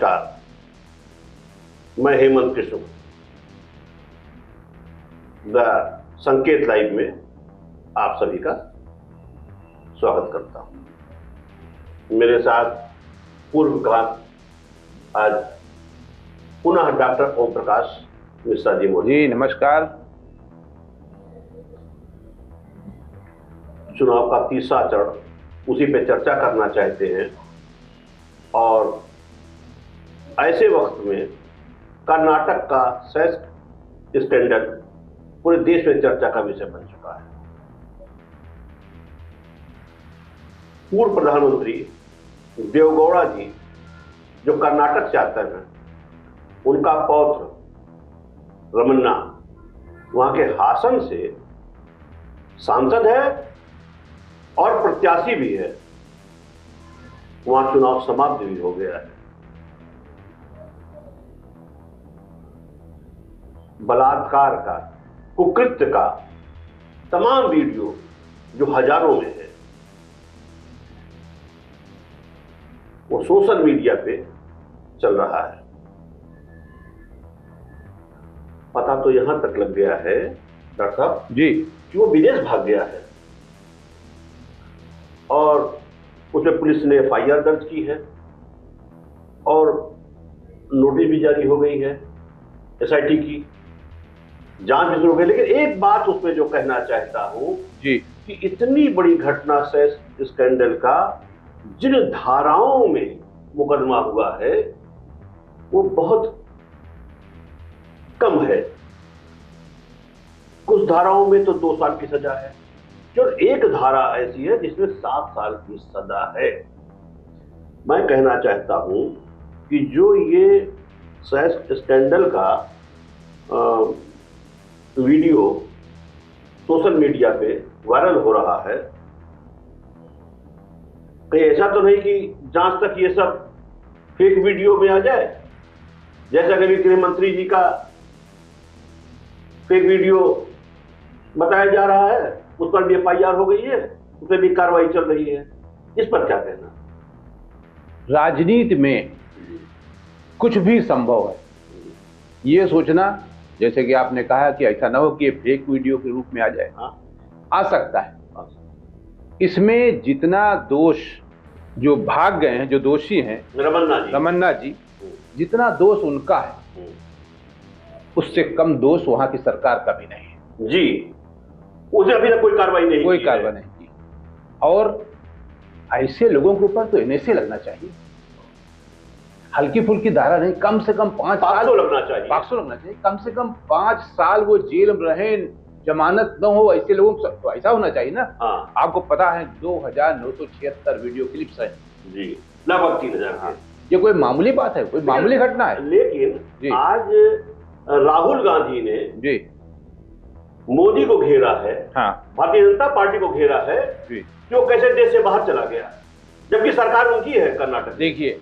नमस्कार, मैं हेमंत कृष्ण द संकेत लाइव में आप सभी का स्वागत करता हूं। मेरे साथ पूर्व विक्रांत आज पुनः डॉक्टर ओम प्रकाश मिश्रा जी मौजूद। जी नमस्कार। चुनाव का तीसरा चरण, उसी पे चर्चा करना चाहते हैं और ऐसे वक्त में कर्नाटक का सेक्स स्कैंडल पूरे देश में चर्चा का विषय बन चुका है। पूर्व प्रधानमंत्री देवेगौड़ा जी जो कर्नाटक से आते हैं, उनका पौत्र रमन्ना वहां के हासन से सांसद है और प्रत्याशी भी है। वहां चुनाव समाप्त भी हो गया है। बलात्कार का, कुकृत्य का तमाम वीडियो जो हजारों में है, वो सोशल मीडिया पे चल रहा है। पता तो यहां तक लग गया है डॉक्टर साहब जी कि वो विदेश भाग गया है और उसमें पुलिस ने एफआईआर दर्ज की है और नोटिस भी जारी हो गई है। एसआईटी की जांच भी शुरू हो गई। लेकिन एक बात उसमें जो कहना चाहता हूं जी कि इतनी बड़ी घटना सेक्स स्कैंडल का जिन धाराओं में मुकदमा हुआ है वो बहुत कम है। कुछ धाराओं में तो 2 साल की सजा है, जो एक धारा ऐसी है जिसमें 7 साल की सजा है। मैं कहना चाहता हूं कि जो ये सेक्स स्कैंडल का वीडियो सोशल मीडिया पे वायरल हो रहा है, कहीं ऐसा तो नहीं कि जांच तक ये सब फेक वीडियो में आ जाए, जैसा कभी गृह मंत्री जी का फेक वीडियो बताया जा रहा है, उस पर भी एफआईआर हो गई है, उस पर भी कार्रवाई चल रही है। इस पर क्या कहना? राजनीति में कुछ भी संभव है। ये सोचना, जैसे कि आपने कहा कि ऐसा ना हो कि ये फेक वीडियो के रूप में आ जाए, आ सकता है। इसमें जितना दोष जो भाग गए हैं, जो दोषी हैं रमन्ना जी, जितना दोष उनका है उससे कम दोष वहां की सरकार का भी नहीं है। जी, उसे अभी तक कोई कार्रवाई नहीं की। और ऐसे लोगों के ऊपर तो एनएसए लगना चाहिए, हल्की फुल्की धारा नहीं, कम से कम 5 साल लगना चाहिए। 500 लगना चाहिए, कम से कम 5 साल वो जेल में रहें, जमानत न हो। ऐसे लोगों को तो ऐसा होना चाहिए ना। हाँ। आपको पता है 2976 वीडियो क्लिप्स हैं जी, लगभग 3000। हाँ। ये कोई मामूली बात है, कोई मामूली घटना है? लेकिन आज राहुल गांधी ने जी मोदी को घेरा है, हाँ, भारतीय जनता पार्टी को घेरा है जी, कि वो कैसे देश से बाहर चला गया, जबकि सरकार उनकी है कर्नाटक। देखिए,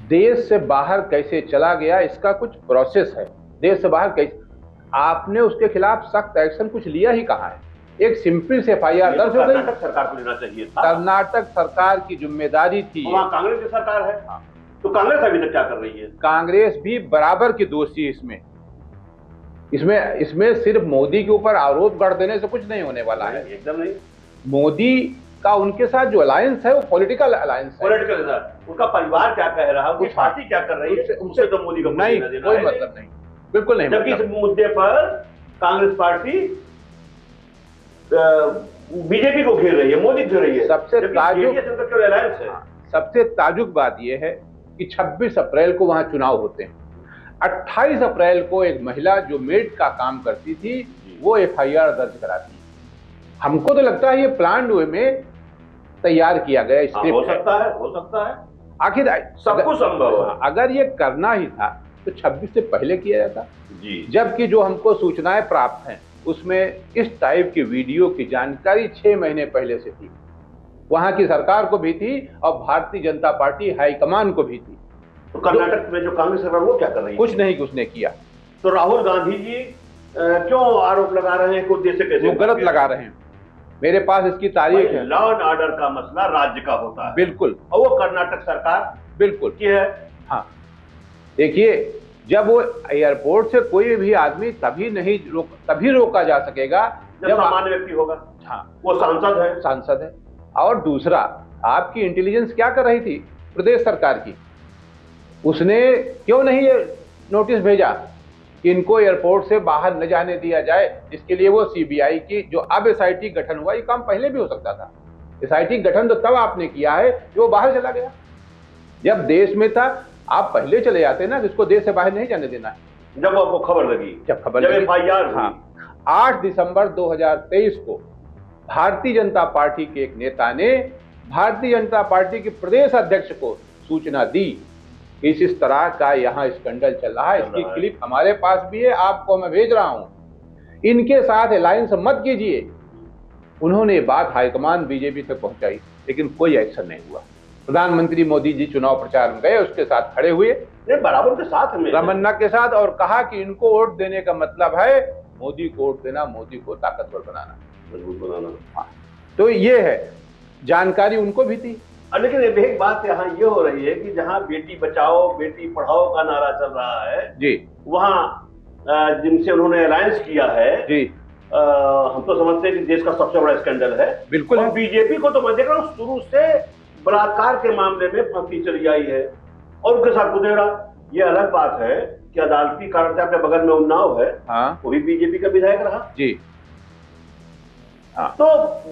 देश से बाहर कैसे चला गया इसका कुछ प्रोसेस है। देश से बाहर कैसे, आपने उसके खिलाफ सख्त एक्शन कुछ लिया ही कहाँ है? एक सिंपल से एफआईआर दर्ज हो गई। कर्नाटक सरकार को लेना चाहिए था। कर्नाटक सरकार की जिम्मेदारी थी। वहाँ कांग्रेस की सरकार है। हाँ। तो कांग्रेस अभी तक क्या कर रही है? कांग्रेस भी बराबर की दोषी है इसमें सिर्फ मोदी के ऊपर आरोप गढ़ देने से कुछ नहीं होने वाला है। एकदम नहीं। मोदी का उनके साथ जो अलायंस है वो पॉलिटिकल अलायंस है। उनका परिवार क्या कह रहा है, उनकी पार्टी क्या कर रही है, उनसे तो मोदी को नहीं, कोई मतलब नहीं, बिल्कुल नहीं। जबकि इस मुद्दे पर कांग्रेस पार्टी बीजेपी को घेर रही है, मोदी घेर रही है। सबसे ताजुब बात यह है कि 26 अप्रैल को वहां चुनाव होते हैं। 28 अप्रैल को एक महिला जो मेड का काम करती थी वो एफआईआर दर्ज कराती। हमको तो लगता है ये प्लान वे में तैयार किया गया स्क्रिप्ट। हो सकता है। आखिर सब कुछ संभव है। अगर ये करना ही था तो 26 से पहले किया जाता जी। जबकि जो हमको सूचनाएं प्राप्त हैं उसमें इस टाइप की वीडियो की जानकारी 6 महीने पहले से थी। वहां की सरकार को भी थी और भारतीय जनता पार्टी हाईकमान को भी थी। तो कर्नाटक में जो कांग्रेस सरकार वो क्या कर रही है? कुछ नहीं, कुछ नहीं किया। तो राहुल गांधी जी क्यों आरोप लगा रहे हैं? उद्देश्य से कैसे? वो गलत लगा रहे हैं। मेरे पास इसकी तारीख है। लॉ एंड ऑर्डर का मसला राज्य का होता है। बिल्कुल। और वो कर्नाटक सरकार बिल्कुल की है। हाँ, देखिए, जब वो एयरपोर्ट से कोई भी आदमी तभी रोका जा सकेगा जब सामान्य व्यक्ति होगा। हाँ, वो सांसद है। और दूसरा, आपकी इंटेलिजेंस क्या कर रही थी प्रदेश सरकार की? उसने क्यों नहीं ये नोटिस भेजा कि इनको एयरपोर्ट से बाहर न जाने दिया जाए? इसके लिए वो सीबीआई की जो अब एसआईटी गठन हुआ, ये काम पहले भी हो सकता था। एसआईटी गठन तो तब आपने किया है कि वो बाहर चला गया। जब देश में था आप पहले चले जाते ना, इसको देश से बाहर नहीं जाने देना है। जब आपको खबर लगी, जब एफआईआर हुई। हाँ, 8 दिसंबर 2023 को भारतीय जनता पार्टी के एक नेता ने भारतीय जनता पार्टी के प्रदेश अध्यक्ष को सूचना दी कि इस तरह का यहाँ स्कैंडल चल रहा है, इसकी क्लिप हमारे पास भी है, आपको मैं भेज रहा हूं, इनके साथ अलायंस मत कीजिए। उन्होंने बात हाईकमान बीजेपी तक पहुंचाई, लेकिन कोई एक्शन नहीं हुआ। प्रधानमंत्री मोदी जी चुनाव प्रचार में गए, उसके साथ खड़े हुए बराबर के साथ में रमन्ना के साथ, और कहा कि इनको वोट देने का मतलब है मोदी को वोट देना, मोदी को ताकतवर बनाना, मजबूत बनाना। हाँ, तो ये है, जानकारी उनको भी थी। लेकिन एक बात यहाँ ये हो रही है कि जहाँ बेटी बचाओ बेटी पढ़ाओ का नारा चल रहा है जी, वहाँ जिनसे उन्होंने अलायंस किया है जी, हम तो समझते हैं कि देश का सबसे बड़ा स्कैंडल है। बिल्कुल। और बीजेपी को तो मैं देख रहा हूँ शुरू से बलात्कार के मामले में फांसी चली आई है और उनके साथ गुदेरा। ये अलग बात है कि अदालती कारण से अपने बगल में उन्नाव है, हाँ, वो भी बीजेपी का विधायक रहा जी, हाँ। तो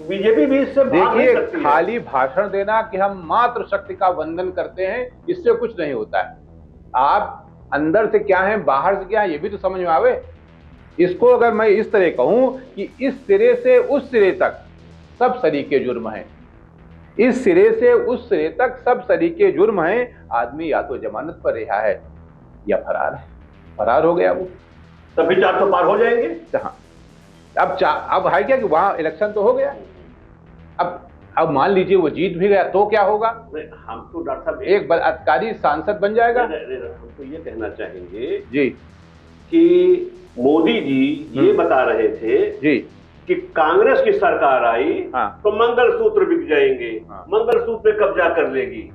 बीजेपी भी इससे देखिए, खाली भाषण देना कि हम मातृ शक्ति का वंदन करते हैं, इससे कुछ नहीं होता है। आप अंदर से क्या है, बाहर से क्या है, ये भी तो समझ में आवे। इसको अगर मैं इस तरह कहूं कि इस सिरे से उस सिरे तक सब सरीके जुर्म हैं, इस सिरे से उस सिरे तक सब सरीके जुर्म हैं, आदमी या तो जमानत पर रिहा है या फरार है। फरार हो गया वो, तभी 400 पार हो जाएंगे। हाँ, अब है क्या कि वहां इलेक्शन तो हो गया, अब मान लीजिए वो जीत भी गया तो क्या होगा? हम तो डॉक्टर साहब एक बलात्कारी सांसद बन जाएगा। हम तो ये कहना चाहेंगे जी कि मोदी जी ये बता रहे थे जी कि कांग्रेस की सरकार आई, हाँ, तो मंगलसूत्र बिक जाएंगे, हाँ, मंगलसूत्र पे कब्जा कर लेगी।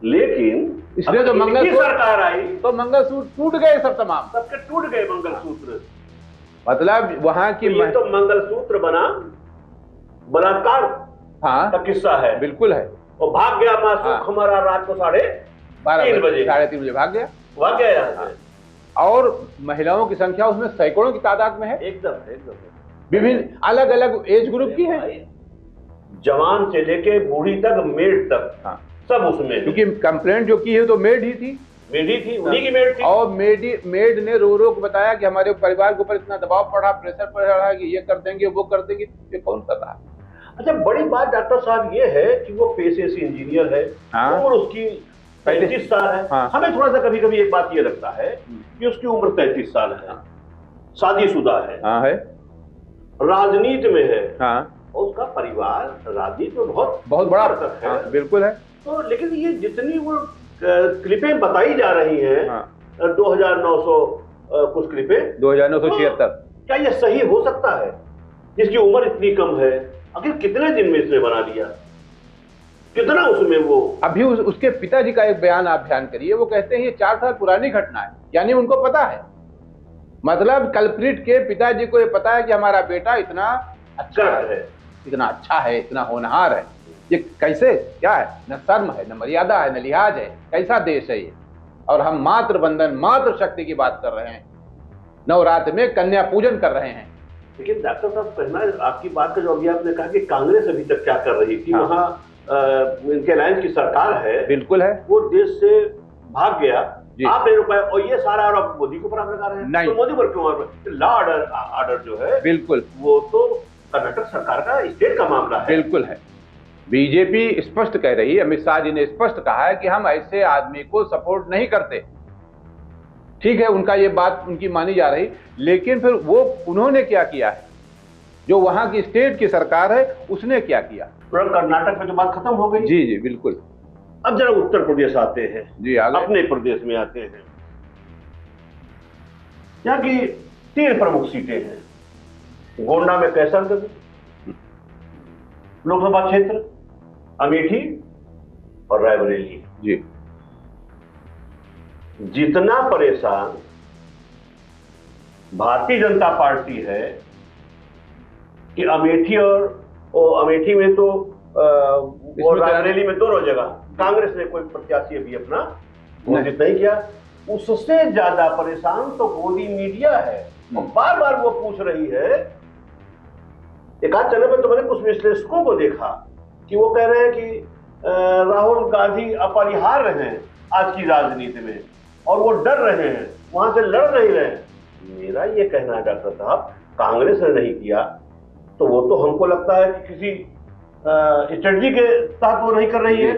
लेकिन इसलिए तो मंगलसूत्र सरकार आई तो मंगलसूत्र टूट गए, सब तमाम सबके टूट गए मंगलसूत्र। मतलब वहां की ये तो मंगलसूत्र बना बलात्कार हाँ का किस्सा है। बिल्कुल है। और भाग गया मासूम। हाँ। हमारा रात को 3:30 बजे 3:30 भाग गया यहाँ से। और महिलाओं की संख्या उसमें सैकड़ों की तादाद में है। एकदम विभिन्न अलग अलग एज ग्रुप की है, जवान से लेके बूढ़ी तक, मेड तक, हाँ, सब उसमें। क्योंकि कंप्लेंट जो की है तो मेड ही थी, उन्हीं की मेड थी। और मेड ने रो रो के बताया कि हमारे परिवार के ऊपर इतना दबाव पड़ा, प्रेशर पड़ रहा है कि ये कर देंगे वो कर देंगे। ये कौन कर रहा है? अच्छा, बड़ी बात डॉक्टर साहब ये है कि वो पेशे से इंजीनियर है, हाँ, और उसकी 35 साल है। हाँ। हमें थोड़ा सा कभी कभी एक बात ये लगता है कि उसकी उम्र 33 साल है, शादीशुदा है, हाँ, है, राजनीति में है, हाँ, और उसका परिवार राजनीति में बहुत बड़ा है, हाँ, बिल्कुल है। तो लेकिन ये जितनी वो क्लिपें बताई जा रही हैं, हाँ, 2900 कुछ क्लिपें, 2976, क्या ये सही हो सकता है? जिसकी उम्र इतनी कम है, आखिर कितने दिन में इसने बना लिया, कितना उसमें वो। अभी उसके पिताजी का एक बयान आप ध्यान करिए, वो कहते हैं ये 4 साल पुरानी घटना है, यानी उनको पता है, मतलब कल्प्रिट के पिताजी को ये पता है कि हमारा बेटा इतना अच्छा है, इतना अच्छा है, इतना होनहार है। ये कैसे, क्या है, न शर्म है, न मर्यादा है, न लिहाज है, कैसा देश है ये? और हम मातृ बंधन, मातृ शक्ति की बात कर रहे हैं, नवरात्र में कन्या पूजन कर रहे हैं। लेकिन डॉक्टर साहब, कहना आपकी बात का जो अभी आपने कहा कि कांग्रेस अभी तक क्या कर रही थी, हाँ, वहाँ इनके अलायंस की सरकार है, बिल्कुल है, वो देश से भाग गया, आप नहीं रुक पाए, और ये सारा आरोप मोदी के ऊपर आप लगा रहे हैं। तो मोदी पर क्यों? लॉ ऑर्डर जो है, बिल्कुल, वो तो कर्नाटक सरकार का, स्टेट का मामला है। बिल्कुल है। बीजेपी स्पष्ट कह रही है, अमित शाह जी ने स्पष्ट कहा है कि हम ऐसे आदमी को सपोर्ट नहीं करते। ठीक है, उनका ये बात उनकी मानी जा रही, लेकिन फिर वो उन्होंने क्या किया है, जो वहां की स्टेट की सरकार है उसने क्या किया? कर्नाटक में तो बात खत्म हो गई। जी जी बिल्कुल। अब जरा उत्तर प्रदेश आते हैं जी, अपने प्रदेश में आते हैं। यहाँ की 3 प्रमुख सीटें हैं। गोंडा में कैसरगंज लोकसभा क्षेत्र, अमेठी और रायबरेली। जी, जितना परेशान भारतीय जनता पार्टी है कि अमेठी अमेठी में तो और रायबरेली में दोनों जगह कांग्रेस ने कोई प्रत्याशी अभी अपना घोषित नहीं किया, उससे ज्यादा परेशान तो गोदी मीडिया है। और बार बार वो पूछ रही है, एक आध चैनल पर तो मैंने कुछ विश्लेषकों को देखा कि वो कह रहे हैं कि राहुल गांधी अपरिहार्य हैं आज की राजनीति में और वो डर रहे हैं, वहां से लड़ नहीं रहे हैं। मेरा ये कहना है डॉक्टर साहब, कांग्रेस ने नहीं किया तो वो तो हमको लगता है कि किसी स्ट्रेटजी के तहत वो नहीं कर रही है,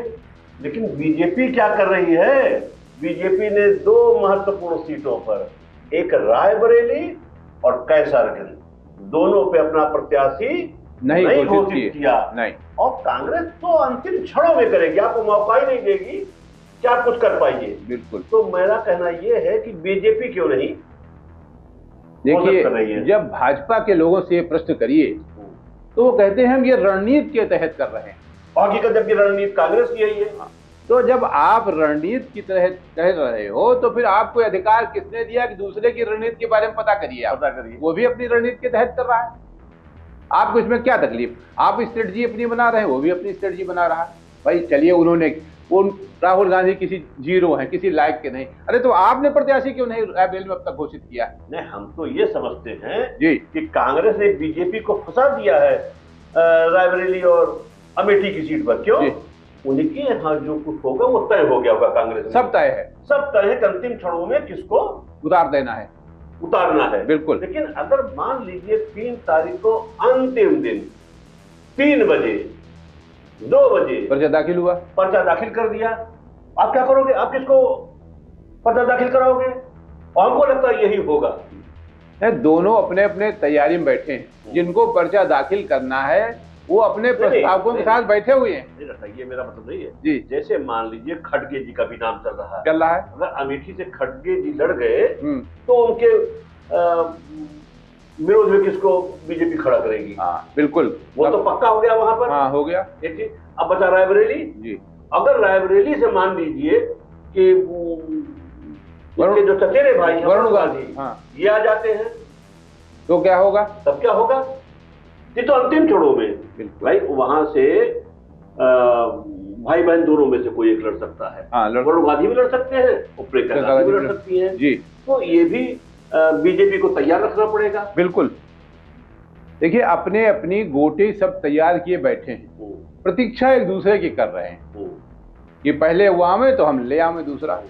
लेकिन बीजेपी क्या कर रही है? बीजेपी ने 2 महत्वपूर्ण सीटों पर, एक रायबरेली और कैसरगंज, दोनों पे अपना प्रत्याशी नहीं घोषित किया। नहीं। और कांग्रेस तो अंतिम क्षणों में करेगी, आपको मौका ही नहीं देगी कि आप कुछ कर पाइए। बिल्कुल। तो मेरा कहना यह है कि बीजेपी क्यों नहीं? देखिए, जब भाजपा के लोगों से ये प्रश्न करिए तो वो कहते हैं हम ये रणनीति के तहत कर रहे हैं, और हकीकत जबकि रणनीति कांग्रेस की यही है। तो जब आप रणनीति की तहत कह रहे हो तो फिर आपको अधिकार किसने दिया कि दूसरे की रणनीति के बारे में पता करिए? वो भी अपनी रणनीति के तहत कर रहा है, आपको इसमें क्या तकलीफ? आप स्ट्रेटजी अपनी बना रहे हैं, वो भी अपनी स्ट्रेटजी बना रहा है। भाई चलिए, उन्होंने राहुल गांधी किसी जीरो हैं, किसी लायक के नहीं, अरे तो आपने प्रत्याशी क्यों नहीं रायबरेली में अब तक घोषित किया? नहीं, हम तो ये समझते हैं जी कि कांग्रेस ने बीजेपी को फंसा दिया है रायबरेली और अमेठी की सीट पर। क्यों? उनके यहाँ जो कुछ होगा वो तय हो गया होगा। कांग्रेस में सब तय है, सब तय है कि अंतिम क्षणों में किसको उतारना है। बिल्कुल। लेकिन अगर मान लीजिए 3 तारीख को अंतिम दिन 3 बजे 2 बजे पर्चा दाखिल कर दिया, आप क्या करोगे? आप किसको पर्चा दाखिल कराओगे? और हमको लगता है यही होगा। दोनों अपने अपने तैयारी में बैठे हैं, जिनको पर्चा दाखिल करना है वो अपने प्रस्तावकों के साथ बैठे हुए हैं। ये मेरा मतलब नहीं है जी। जैसे मान लीजिए खड़गे जी का भी नाम चल रहा है। अगर अमेठी से खड़गे जी लड़ गए तो उनके विरोध में किसको बीजेपी खड़ा करेगी? बिल्कुल, वो तो पक्का हो गया वहां पर। हो गया। एक चीज अब बचा रायबरेली जी। अगर रायबरेली से मान लीजिए कि उनके जो चचेरे भाई वरुण गांधी ये आ जाते हैं तो क्या होगा? तब क्या होगा? ये तो अंतिम क्षणों में भाई वहां से भाई बहन दोनों में से कोई एक लड़ सकता है। वरुण गांधी भी लड़ सकते हैं और प्रियंका गांधी भी लड़ सकती है जी। तो ये भी बीजेपी को तैयार रखना पड़ेगा। बिल्कुल। देखिए, अपने अपनी गोटे सब तैयार किए बैठे हैं, प्रतीक्षा एक दूसरे की कर रहे हैं कि पहले वो आवे तो हम ले आवे दूसरा।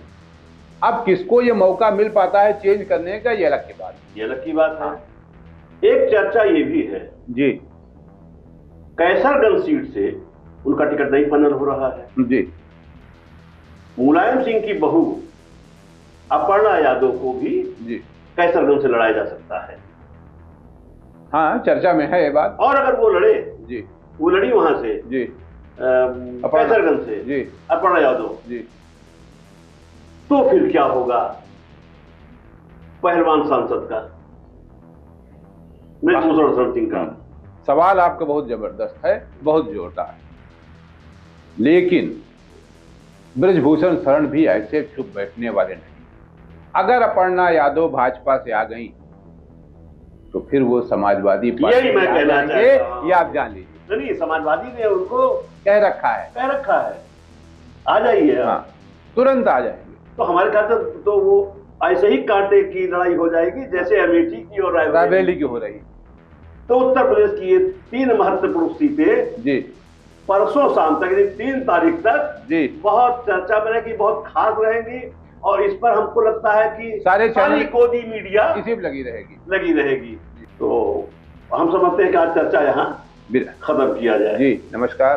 अब किसको ये मौका मिल पाता है चेंज करने का, ये अलग की बात है। एक चर्चा ये भी है जी, कैसरगंज सीट से उनका टिकट नहीं फाइनल हो रहा है जी। मुलायम सिंह की बहू अपर्णा यादव को भी जी कैसरगंज से लड़ाया जा सकता है। चर्चा में है ये बात। और अगर वो लड़े जी, वो लड़ी वहां से जी कैसरगंज से जी, अपर्णा यादव जी, तो फिर क्या होगा? पहलवान सांसद का मृत्युभूषण सिंह का सवाल आपका बहुत जबरदस्त है, बहुत जोरदार, लेकिन ब्रजभूषण शरण भी ऐसे चुप बैठने वाले नहीं। अगर अपर्णा यादव भाजपा से आ गई तो फिर वो समाजवादी पार्टी, यही मैं कहना चाहता हूं, ये आप जान लीजिए। नहीं, समाजवादी ने उनको कह रखा है आ जाइए। तुरंत आ जाएंगे। तो हमारे ख्याल से तो वो ऐसे ही कांटे की लड़ाई हो जाएगी जैसे अमेठी की और रायबरेली की हो रही। तो उत्तर प्रदेश की ये 3 महत्वपूर्ण सीटें जी परसों शाम तक, 3 तारीख तक जी बहुत चर्चा में रहेगी, बहुत खास रहेंगी। और इस पर हमको लगता है कि सारी गोदी मीडिया इसी में लगी रहेगी। तो हम समझते हैं कि आज चर्चा यहाँ खत्म किया जाए। जी, नमस्कार।